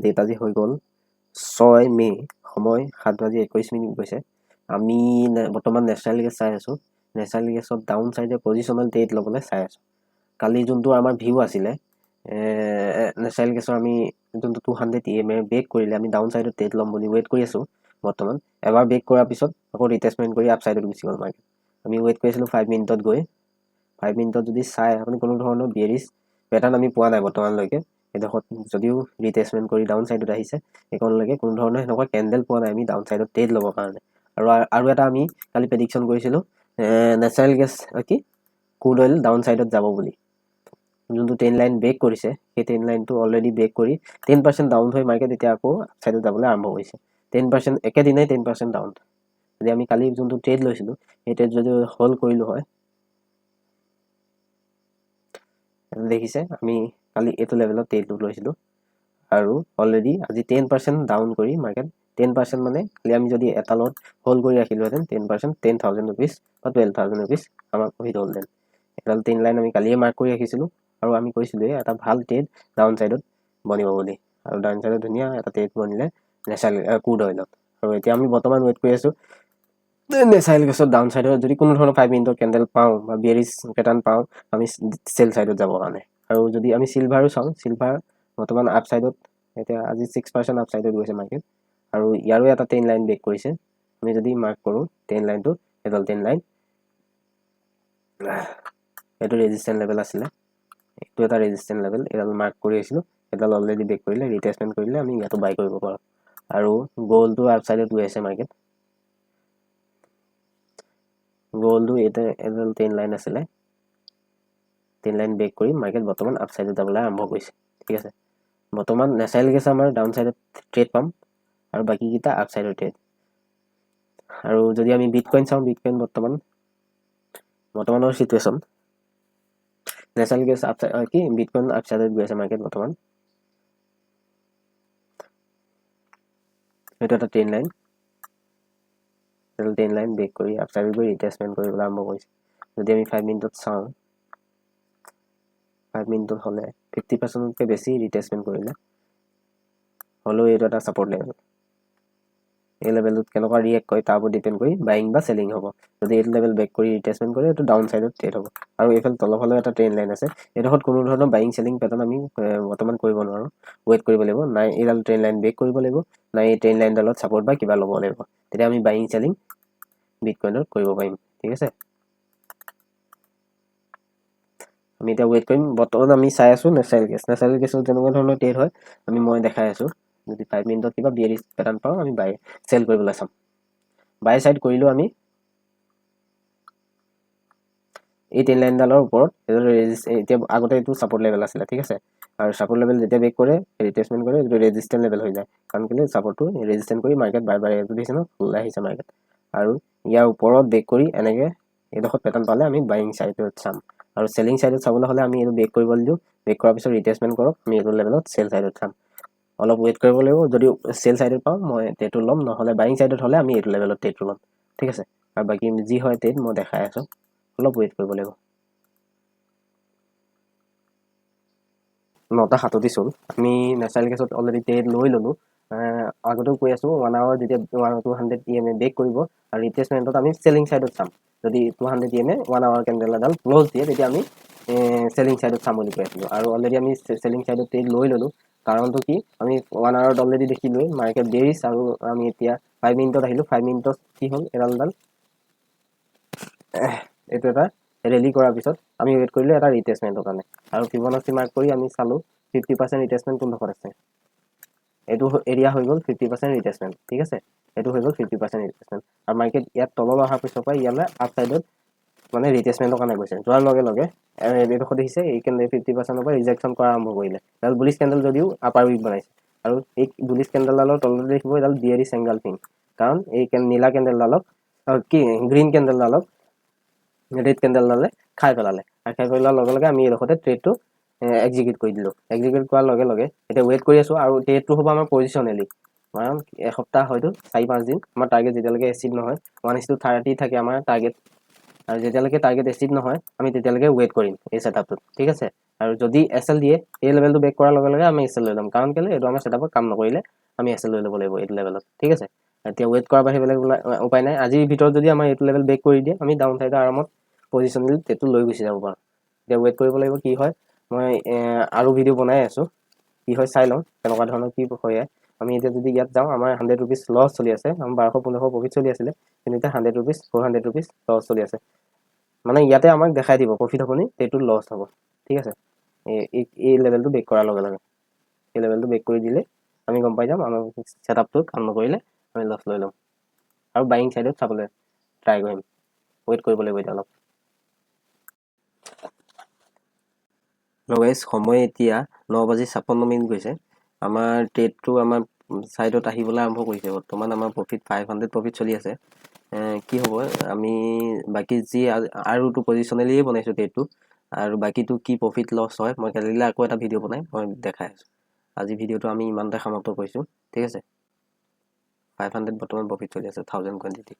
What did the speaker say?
date আজি হৈ গ'ল 6 মে সময় 7:21 গৈছে আমি বৰ্তমান নেচাৰেল গেছ চাই আছো নেচাৰেল গেছত ডাউন সাইডে পজিশনাল ট্ৰেড ল'বলৈ চাই আছো কালি যোনটো আমাৰ ভিউ আছিলে নেচাৰেল গেছৰ আমি যোনটো 200 EMA ব্ৰেক কৰিলে আমি ডাউন সাইডত ট্ৰেড ল'ম বুলি ৱেট কৰি আছো বৰ্তমান এবাৰ ব্ৰেক কৰাৰ পিছত আকৌ ৰিটেষ্টমেন্ট কৰি আপ সাইডত গুচি গ'ল মাৰ্কেট আমি ৱেট কৰিছিলো 5 মিনিটত গৈ 5 মিনিটত যদি চাই আপুনি কোনো ধৰণৰ বিয়াৰিছ প্যাটাৰ্ন আমি পোৱা নাই বৰ্তমানলৈকে এডখত যদিও ৰিটেষ্টমেন্ট কৰি ডাউন সাইডত আহিছে এইকনলৈকে কোনো ধৰণৰ এনেকুৱা ক্যান্ডেল পোৱা নাই আমি ডাউন সাইডত ট্ৰেড ল'বৰ কাৰণে আৰু এটা আমি কালি প্ৰেডিকচন কৰিছিলো নেচাৰেল গেছ কি ক্ৰুড অইল ডাউন সাইডত যাব বুলি যোনটো 10 লাইন ব্ৰেক কৰিছে সেই 10 লাইনটো অলৰেডি ব্ৰেক কৰি 10% ডাউন হৈ মাৰ্কেট এতিয়া আকৌ সাইডত যাবলৈ আৰম্ভ কৰিছে 10% একেদিনাই 10% ডাউন যদি আমি কালি যোনটো ট্ৰেড লৈছিলো এই ট্ৰেড যদি হোল্ড কৰিলো হয় দেখিছে আমি কালি এইটো লেভেলত ট্ৰেড লৈছিলো আৰু অলৰেডি আজি 10% ডাউন কৰি মাৰ্কেট 10% মানে কালি আমি যদি এটা লট হোল্ড কৰি ৰাখিলোহেঁতেন 10% 10,000 rupees বা 12,000 rupees আমাক প্ৰফিট হ'লহেঁতেন এডাল 10 লাইন আমি কালিয়ে মাৰ্ক কৰি ৰাখিছিলো আৰু আমি কৈছিলো এটা ভাল ট্ৰেড ডাউন সাইডত বনিব বুলি আৰু ডাউন সাইডত ধুনীয়া এটা ট্ৰেড বনিলে নেচাৰেল ক্ৰুড অইলত আৰু এতিয়া আমি বৰ্তমান ৱেট কৰি আছো নেচাৰেল গেছত ডাউন সাইডত যদি কোনো ধৰণৰ 5 মিনিটৰ ক্যান্ডেল পাওঁ বা বিয়াৰিছ প্যাটাৰ্ন পাওঁ আমি সেল সাইডত যাবৰ কাৰণে আৰু যদি আমি সিলভাৰো চাওঁ সিলভাৰ বৰ্তমান আপ সাইডত এতিয়া আজি 6% আপ সাইডত গৈছে মাৰ্কেট আৰু ইয়াৰো এটা 10 লাইন ব্ৰেক কৰিছে আমি যদি মাৰ্ক কৰো 10 লাইনটো এডাল 10 লাইন এটো ৰেজিস্ট্যান্ট লেভেল আছিলে এটো এটা ৰেজিস্ট্যান্ট লেভেল এডাল মাৰ্ক কৰি আছিলো এডাল অলৰেডি ব্ৰেক কৰিলে ৰিটেষ্টমেন্ট কৰিলে আমি ইয়াতো বাই কৰিব পাৰো আৰু গোল্ডটো আপ সাইডত গৈ আছে মাৰ্কেট গোল্ডটো এটা এডাল 10 লাইন আছিলে 10 লাইন ব্ৰেক কৰি মাৰ্কেট বৰ্তমান আপ সাইডত যাবলৈ আৰম্ভ কৰিছে ঠিক আছে বৰ্তমান নেচাৰেল গেছ আমাৰ ডাউন সাইডত ট্ৰেড পাম আৰু বাকি কিটা আপ সাইডৰ ট্ৰেড আৰু যদি আমি বিটকয়েন চাওঁ বিটকয়েন বৰ্তমানৰ সিচুৱেশন নেচাৰেল গেছ আপ কি বিটকয়েন আপ সাইডত গৈ আছে মাৰ্কেট বৰ্তমান এটা 10 লাইন 10 লাইন ব্ৰেক কৰি আপ সাইডত গৈ ৰিটেষ্টমেন্ট কৰিবলৈ আৰম্ভ কৰিছে যদি আমি 5 মিনিটত চাওঁ 5 মিনিটত হলে 50% কে বেছি ৰিটেষ্টমেন্ট কৰিলে হলো এইটো এটা সাপোৰ্ট লেভেল এই লেভেলত কেনেকুৱা ৰিয়েক্ট কৰে তাৰ ওপৰত ডিপেন্ড কৰি বাইং বা সেলিং হ'ব যদি এই লেভেল ব্ৰেক কৰি ৰিটেষ্টমেন্ট কৰে এটো ডাউন সাইডত ট্ৰেড হ'ব আৰু এইফাল তলফালে এটা ট্ৰেন্ড লাইন আছে এডখত কোনো ধৰণৰ বাইং সেলিং প্যাটাৰ্ন আমি বৰ্তমান কৰিব নোৱাৰো ৱেট কৰিব লাগিব নাই এডাল ট্ৰেন্ড লাইন ব্ৰেক কৰিব লাগিব নাই এই ট্ৰেন্ড লাইন ডালত সাপোর্ট বা কিবা ল'ব লাগিব তেতিয়া আমি বাইং সেলিং বিটকয়েনত কৰিব পাৰিম ঠিক আছে আমি এটা ৱেট কৰিম বৰ্তমান আমি চাই আছো নেচাৰেল গেছৰ যেনেকুৱা ধৰণৰ ট্ৰেড হয় মই দেখাই আছো যদি 5 মিনিটত কিবা বিয়াৰিছ প্যাটাৰ্ন পাওঁ আমি বাই সেল কৰিবলৈ চাম বাই সাইড কৰিলো আমি এই 10 লাইন ডালৰ ওপৰত এতিয়া আগতে এটো সাপোৰ্ট লেভেল আছিল ঠিক আছে আৰু সাপোৰ্ট লেভেল যেতিয়া ব্ৰেক কৰে ৰিটেষ্টমেন্ট কৰে এটো ৰেজিস্ট্যান্ট লেভেল হৈ যায় কাৰণ কেলে সাপোৰ্টটো ৰেজিস্ট্যান্ট কৰি মাৰ্কেট বাই বাই দিছে ন ওলাই আহিছে মাৰ্কেট আৰু ইয়াৰ ওপৰত ব্ৰেক কৰি এনেকে এডখত প্যাটাৰ্ন পালে আমি বাইং সাইডত চাম আৰু সেলিং সাইডত চাবলৈ হলে আমি এটো ব্ৰেক কৰিব দিও ব্ৰেক কৰাৰ পিছত ৰিটেষ্টমেন্ট কৰক আমি এটো লেভেলত সেল সাইডত চাম অলপ ৱেট কৰিব লাগিব যদি সেল সাইডত পাওঁ মই ট্ৰেডটো ল'ম নহলে বাইং সাইডত হলে আমি এটো লেভেলত ট্ৰেডটো ল'ম ঠিক আছে আৰু বাকি যি হয় ট্ৰেড মই দেখাই আছো অলপ ৱেট কৰিব লাগিব 9:37 চল আমি নেচাৰেল গেছত অলৰেডি ট্ৰেড লৈ ললো আগতেও কৈ আছো 1 আৱাৰ যেতিয়া 200 EMA ব্ৰেক কৰিব আৰু ৰিটেষ্টমেন্টত আমি সেলিং সাইডত চাম যদি 200 EMA 1 আৱাৰ ক্যান্ডেল এডাল ক্লোজ দিয়ে তেতিয়া আমি সেলিং সাইডত চাম বুলি কৈ আছিলো আৰু অলৰেডি আমি সেলিং সাইডত ট্ৰেড লৈ ললো কাৰণটো কি আমি 1 আৱাৰত অলৰেডি দেখিলো মাৰ্কেট বেৰিছ আৰু আমি এতিয়া 5 মিনিটত আহিলো 5 মিনিটত কি হ'ল এডাল এটো এটা ৰেলি কৰাৰ পিছত আমি ৱেট কৰিলো এটা ৰিটেষ্টমেন্টৰ কাৰণে আৰু ফিবোনাচি মাৰ্ক কৰি আমি চালো 50% ৰিটেষ্টমেন্ট কোনডখত আছে এটো এৰিয়া হৈ গ'ল 50% ৰিটেষ্টমেন্ট ঠিক আছে এটো হৈ গ'ল 50% ৰিটেষ্টমেন্ট আৰু মাৰ্কেট ইয়াত তললৈ অহাৰ পিছৰ পৰা ইয়ালে আপ সাইডত মানে ৰিটেষ্টমেন্টৰ কাৰণে গৈছে যোৱাৰ লগে লগে এডখত দেখিছে এই ক্যান্ডেল 50% পৰা ৰিজেকশন কৰা আৰম্ভ কৰিলে এডাল বুলিশ ক্যান্ডেল যদিও আপাৰ উইক বনাইছে আৰু এই বুলিশ ক্যান্ডেলডালৰ তললৈ দেখিব এডাল বিয়াৰিছ এংগল থিং কাৰণ এই নীলা ক্যান্ডেলডালক কি গ্ৰীন ক্যান্ডেলডালক ৰেড ক্যান্ডেলডালে খাই পেলালে আৰু খাই পেলাৰ লগে লগে আমি এডখতে ট্ৰেডটো এক্সিকিউট কৰি দিলো এক্সিকিউট কৰাৰ লগে লগে এটা ৱেট কৰি আছো আৰু ট্ৰেডটো হ'ব আমাৰ পজিশনেলি কাৰণ এসপ্তাহ হয়তো 4-5 দিন আমাৰ টাৰ্গেট যেতিয়ালৈকে এচিভ নহয় 1:30 থাকে আমাৰ টাৰ্গেট আৰু যেতিয়ালৈকে টাৰ্গেট এচিভ নহয় আমি তেতিয়ালৈকে ৱেইট কৰিম এই ছেটআপটোত ঠিক আছে আৰু যদি এছএল দিয়ে এই লেভেলটো ব্ৰেক কৰাৰ লগে লগে আমি এছএল লৈ ল'ম কাৰণ কেলে এইটো আমাৰ ছেটআপত কাম নকৰিলে আমি এছএল লৈ ল'ব লাগিব এইটো লেভেলত ঠিক আছে এতিয়া ৱেইট কৰাৰ বাহিৰে বেলেগ উপায় নাই আজিৰ ভিতৰত যদি আমাৰ এইটো লেভেল ব্ৰেক কৰি দিয়ে আমি ডাউন চাইডৰ আৰামত পজিশ্যনেলি এইটো লৈ গুচি যাব পাৰোঁ এতিয়া ৱেইট কৰিব লাগিব কি হয় মই আৰু ভিডিঅ' বনাই আছোঁ কি হয় চাই লওঁ তেনেকুৱা ধৰণৰ কি হয় আমি এতিয়া যদি ইয়াত যাওঁ আমাৰ 100 रुपीस লছ চলি আছে আমাৰ 1200-1500 প্ৰফিট চলি আছিলে কিন্তু এতিয়া 100 रुपीस 400 रुपीस লছ চলি আছে মানে ইয়াতে আমাক দেখাই দিব প্ৰফিট হ'বনি এইটো লছ হ'ব ঠিক আছে এই লেভেলটো ব্ৰেক কৰাৰ লগে লগে এই লেভেলটো ব্ৰেক কৰি দিলে আমি গম পাই যাম আমাৰ ছেটআপটো কাম নকৰিলে আমি লছ লৈ ল'ম আৰু বাইং সাইডত চাবলৈ ট্ৰাই কৰিম ৱেইট কৰিব লাগিব এতিয়া অলপ গাইজ সময় এতিয়া 9:56 গৈছে আমাৰ ট্ৰেডটো আমাৰ সাইডত আহিবলৈ আৰম্ভ কৰিছে বৰ্তমান আমাৰ প্ৰফিট 500 প্ৰফিট চলি আছে কি হ'ব আমি বাকি যি আৰুটো পজিশনেলিয়ে বনাইছো ট্ৰেডটো আৰু বাকিটো কি প্ৰফিট লছ হয় মই কালিলৈ আকৌ এটা ভিডিঅ' বনাই মই দেখাই আছো আজি ভিডিঅ'টো আমি ইমানতে সমাপ্ত কৰিছো ঠিক আছে 500 বৰ্তমান প্ৰফিট চলি আছে 1000 কোৱান্টিটি